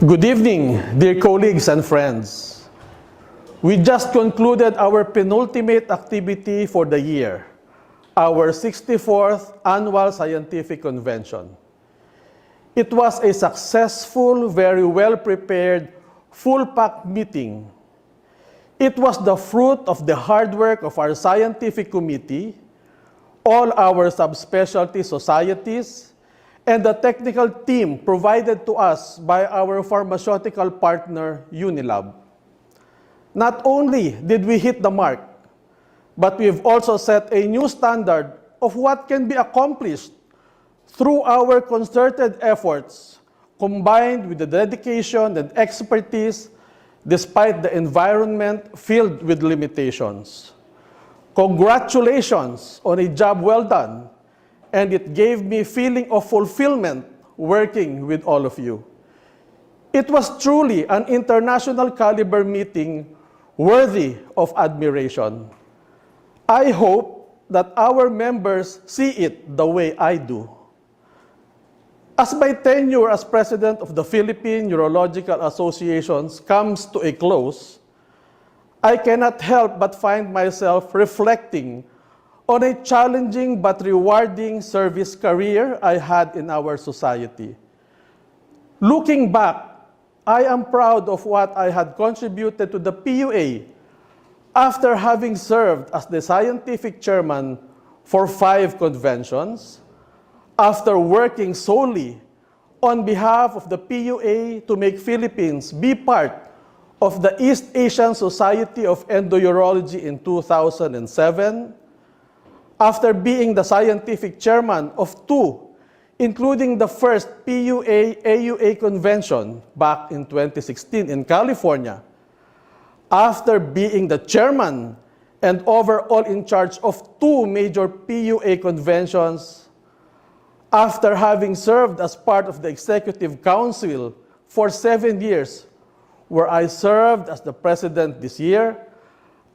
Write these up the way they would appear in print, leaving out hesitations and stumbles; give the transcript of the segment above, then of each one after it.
Good evening, dear colleagues and friends. We just concluded our penultimate activity for the year, our 64th Annual Scientific Convention. It was a successful, very well-prepared, full-packed meeting. It was the fruit of the hard work of our scientific committee, all our subspecialty societies, and the technical team provided to us by our pharmaceutical partner, Unilab. Not only did we hit the mark, but we've also set a new standard of what can be accomplished through our concerted efforts, combined with the dedication and expertise despite the environment filled with limitations. Congratulations on a job well done, and it gave me a feeling of fulfillment working with all of you. It was truly an international caliber meeting worthy of admiration. I hope that our members see it the way I do. As my tenure as president of the Philippine Neurological Association comes to a close, I cannot help but find myself reflecting on a challenging but rewarding service career I had in our society. Looking back, I am proud of what I had contributed to the PUA after having served as the scientific chairman for 5 conventions, after working solely on behalf of the PUA to make Philippines be part of the East Asian Society of Endourology in 2007, after being the scientific chairman of 2, including the first PUA-AUA convention back in 2016 in California, after being the chairman and overall in charge of 2 major PUA conventions, after having served as part of the Executive Council for 7 years, where I served as the president this year,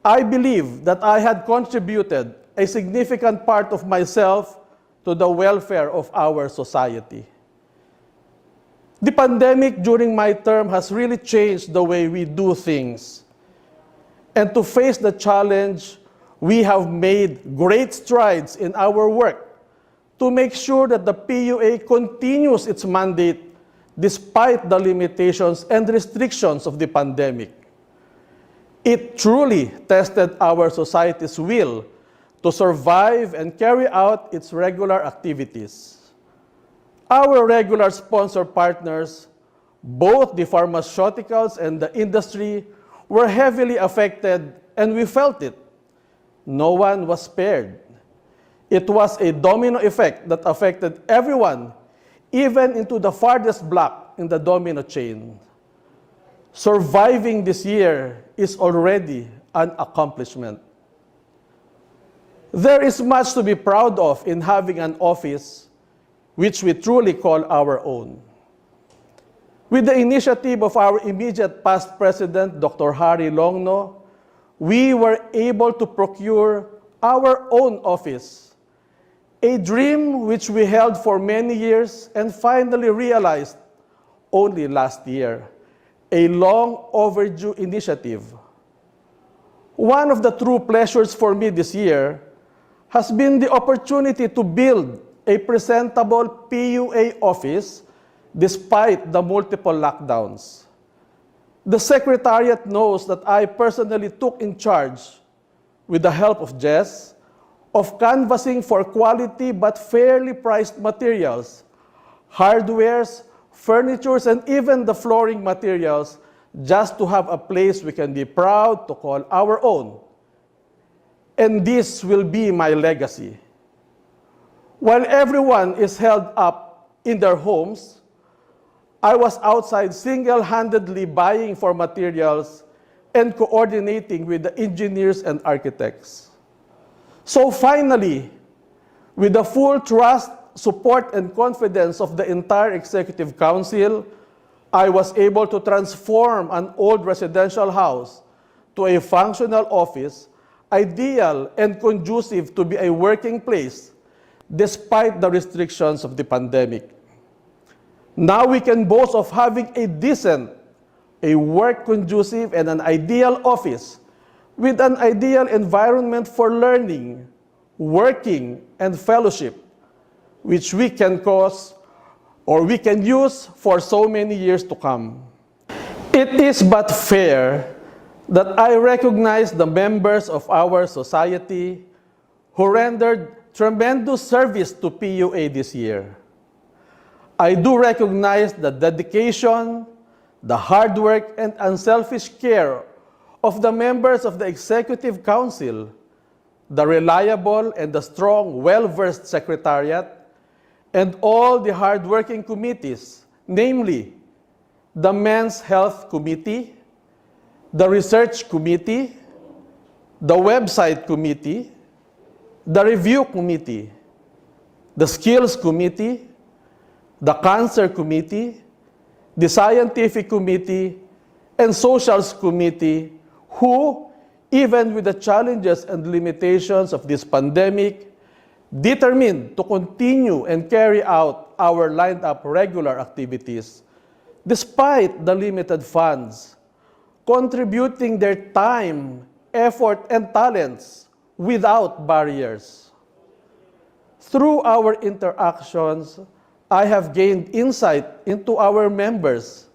I believe that I had contributed a significant part of myself to the welfare of our society. The pandemic during my term has really changed the way we do things. And to face the challenge, we have made great strides in our work to make sure that the PUA continues its mandate despite the limitations and restrictions of the pandemic. It truly tested our society's will to survive and carry out its regular activities. Our regular sponsor partners, both the pharmaceuticals and the industry, were heavily affected, and we felt it. No one was spared. It was a domino effect that affected everyone, even into the farthest block in the domino chain. Surviving this year is already an accomplishment. There is much to be proud of in having an office which we truly call our own. With the initiative of our immediate past president, Dr. Harry Longno, we were able to procure our own office, a dream which we held for many years and finally realized only last year, a long overdue initiative. One of the true pleasures for me this year has been the opportunity to build a presentable PUA office despite the multiple lockdowns. The Secretariat knows that I personally took in charge, with the help of Jess, of canvassing for quality but fairly priced materials, hardwares, furnitures, and even the flooring materials, just to have a place we can be proud to call our own. And this will be my legacy. While everyone is held up in their homes, I was outside single-handedly buying for materials and coordinating with the engineers and architects. So finally, with the full trust, support, and confidence of the entire Executive Council, I was able to transform an old residential house to a functional office, ideal and conducive to be a working place despite the restrictions of the pandemic. Now we can boast of having a decent, a work conducive, and an ideal office with an ideal environment for learning, working, and fellowship, which we can use for so many years to come. It is but fair that I recognize the members of our society who rendered tremendous service to PUA this year. I do recognize the dedication, the hard work, and unselfish care of the members of the Executive Council, the reliable and the strong, well-versed Secretariat, and all the hard-working committees, namely the Men's Health Committee, the Research Committee, the Website Committee, the Review Committee, the Skills Committee, the Cancer Committee, the Scientific Committee, and Socials Committee, who, even with the challenges and limitations of this pandemic, determined to continue and carry out our lined-up regular activities despite the limited funds, contributing their time, effort, and talents without barriers. Through our interactions, I have gained insight into our members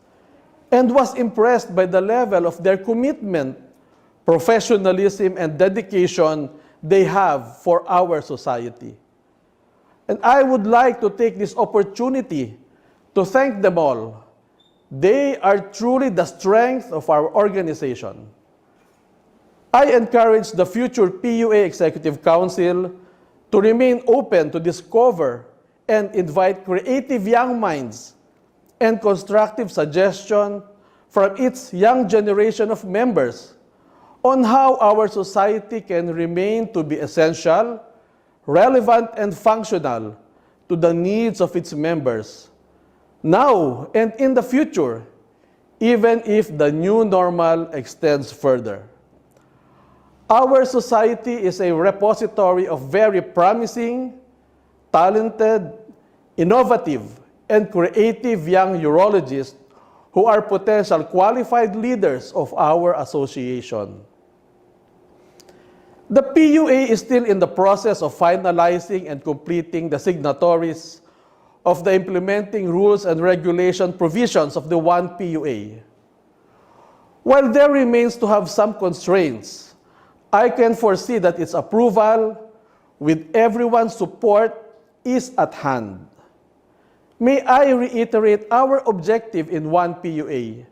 and was impressed by the level of their commitment, professionalism, and dedication they have for our society. And I would like to take this opportunity to thank them all. They are truly the strength of our organization. I encourage the future PUA Executive Council to remain open to discover and invite creative young minds and constructive suggestions from its young generation of members on how our society can remain to be essential, relevant, and functional to the needs of its members, now and in the future, even if the new normal extends further. Our society is a repository of very promising, talented, innovative, and creative young urologists who are potential qualified leaders of our association. The PUA is still in the process of finalizing and completing the signatories of the implementing rules and regulation provisions of the one PUA. While there remains to have some constraints, I can foresee that its approval, with everyone's support, is at hand. May I reiterate our objective in one PUA,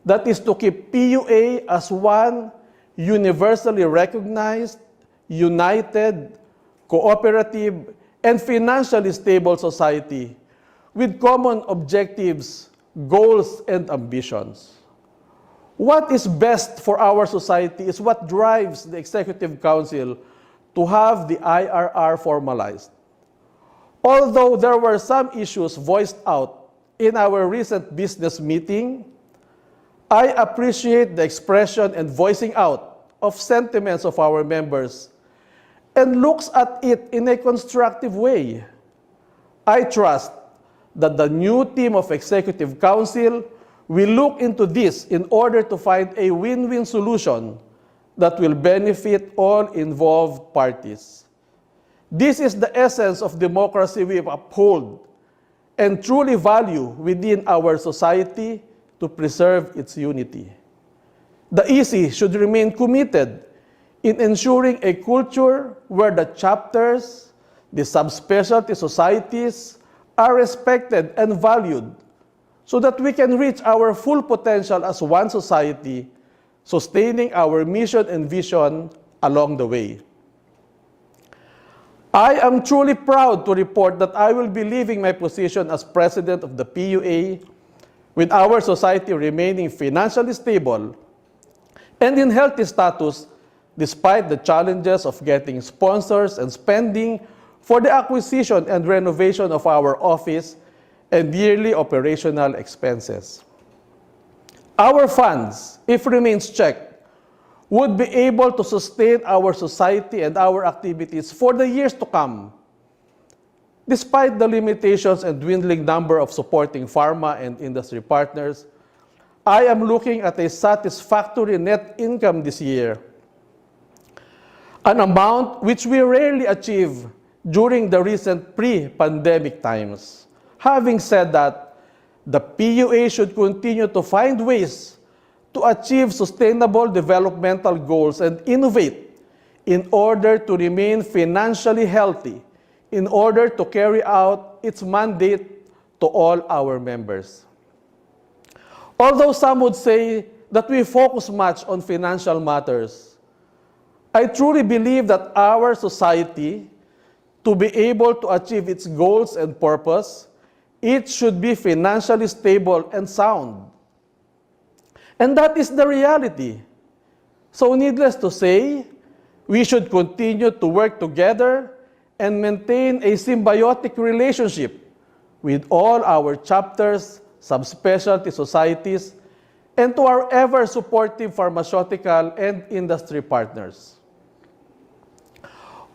that is to keep PUA as one universally recognized, united, cooperative, and financially stable society with common objectives, goals, and ambitions. What is best for our society is what drives the Executive Council to have the IRR formalized. Although there were some issues voiced out in our recent business meeting, I appreciate the expression and voicing out of sentiments of our members and looks at it in a constructive way. I trust that the new team of Executive Council will look into this in order to find a win-win solution that will benefit all involved parties. This is the essence of democracy we uphold and truly value within our society to preserve its unity. The EC should remain committed in ensuring a culture where the chapters, the subspecialty societies are respected and valued so that we can reach our full potential as one society, sustaining our mission and vision along the way. I am truly proud to report that I will be leaving my position as president of the PUA with our society remaining financially stable and in healthy status despite the challenges of getting sponsors and spending for the acquisition and renovation of our office and yearly operational expenses. Our funds, if remains checked, would be able to sustain our society and our activities for the years to come. Despite the limitations and dwindling number of supporting pharma and industry partners, I am looking at a satisfactory net income this year, an amount which we rarely achieve during the recent pre-pandemic times. Having said that, the PUA should continue to find ways to achieve sustainable developmental goals and innovate in order to remain financially healthy, in order to carry out its mandate to all our members. Although some would say that we focus much on financial matters, I truly believe that our society, to be able to achieve its goals and purpose, it should be financially stable and sound. And that is the reality. So needless to say, we should continue to work together and maintain a symbiotic relationship with all our chapters, subspecialty societies, and to our ever-supportive pharmaceutical and industry partners.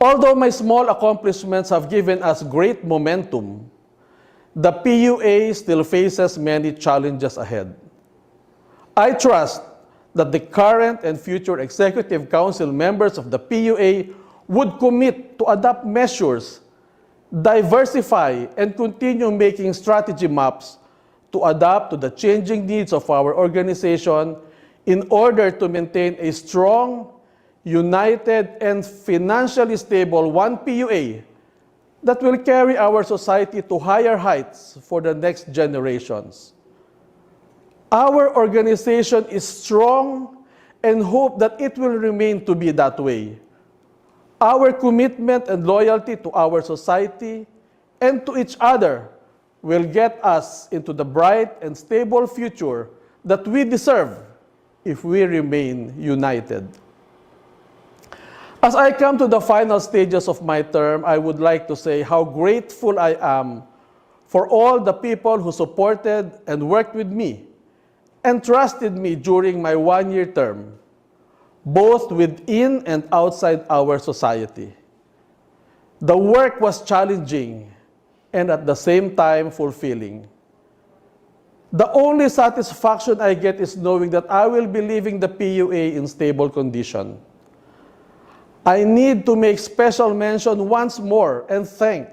Although my small accomplishments have given us great momentum, the PUA still faces many challenges ahead. I trust that the current and future Executive Council members of the PUA would commit to adopt measures, diversify, and continue making strategy maps to adapt to the changing needs of our organization in order to maintain a strong, united, and financially stable One PUA that will carry our society to higher heights for the next generations. Our organization is strong and hope that it will remain to be that way. Our commitment and loyalty to our society and to each other will get us into the bright and stable future that we deserve if we remain united. As I come to the final stages of my term, I would like to say how grateful I am for all the people who supported and worked with me and trusted me during my one-year term, both within and outside our society. The work was challenging and at the same time fulfilling. The only satisfaction I get is knowing that I will be leaving the PUA in stable condition. I need to make special mention once more and thank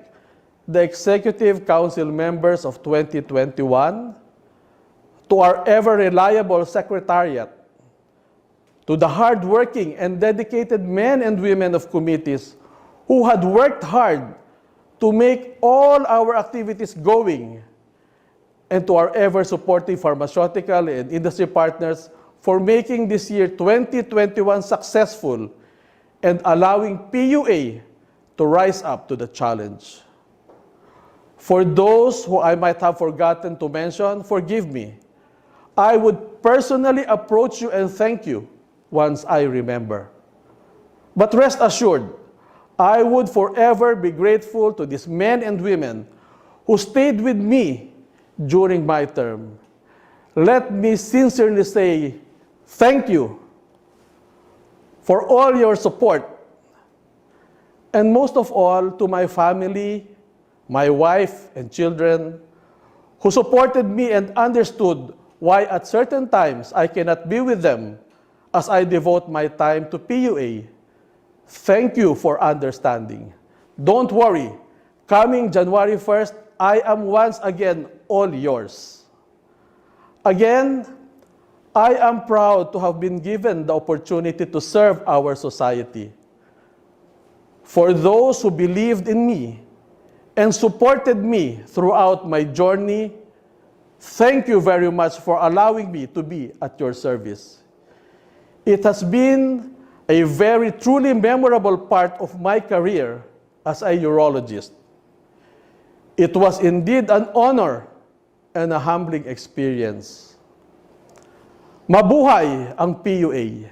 the Executive Council members of 2021, to our ever-reliable Secretariat, to the hard-working and dedicated men and women of committees who had worked hard to make all our activities going, and to our ever-supportive pharmaceutical and industry partners for making this year 2021 successful and allowing PUA to rise up to the challenge. For those who I might have forgotten to mention, forgive me. I would personally approach you and thank you once I remember. But rest assured, I would forever be grateful to these men and women who stayed with me during my term. Let me sincerely say thank you for all your support, and most of all to my family, my wife and children, who supported me and understood why at certain times I cannot be with them as I devote my time to PUA. Thank you for understanding. Don't worry, coming January 1st, I am once again all yours. Again, I am proud to have been given the opportunity to serve our society. For those who believed in me and supported me throughout my journey, thank you very much for allowing me to be at your service. It has been a very truly memorable part of my career as a urologist. It was indeed an honor and a humbling experience. Mabuhay ang PUA!